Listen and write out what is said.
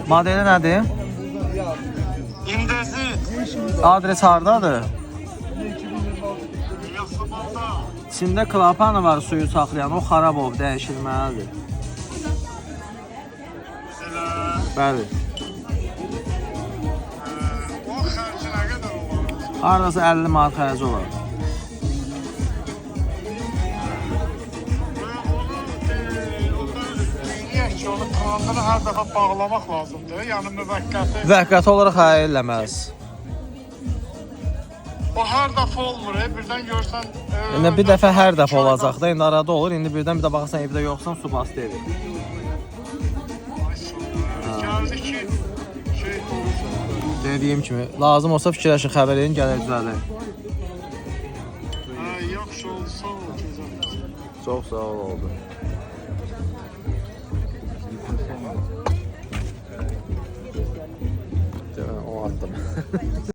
Modeli nədir? İndezit. Adres hardadır? İçində klapanı var suyu saxlayan, o xarab olub, dəyişilməlidir. Bəli. O xərci nə qədər olur? Haradasa 50 manat xərci olar. Onu kanalları hər dəfə bağlamaq lazımdır. Yəni müvəqqəti. Vəqqəti olaraq eləməz. O hər dəfə olmur, birdən görsən. İndi bir dəfə hər dəfə olacaq da, indi arada olur. İndi birdən bir də baxırsan evdə yoxsan, su bastı evi. Gəldi ki, şey olsun. Dediyim kimi, lazım olsa fikirləşin, xəbər edin, gəlir düzəlir. Yaxşı oldu, sağ ol. Çox sağ ol oldu. O attım.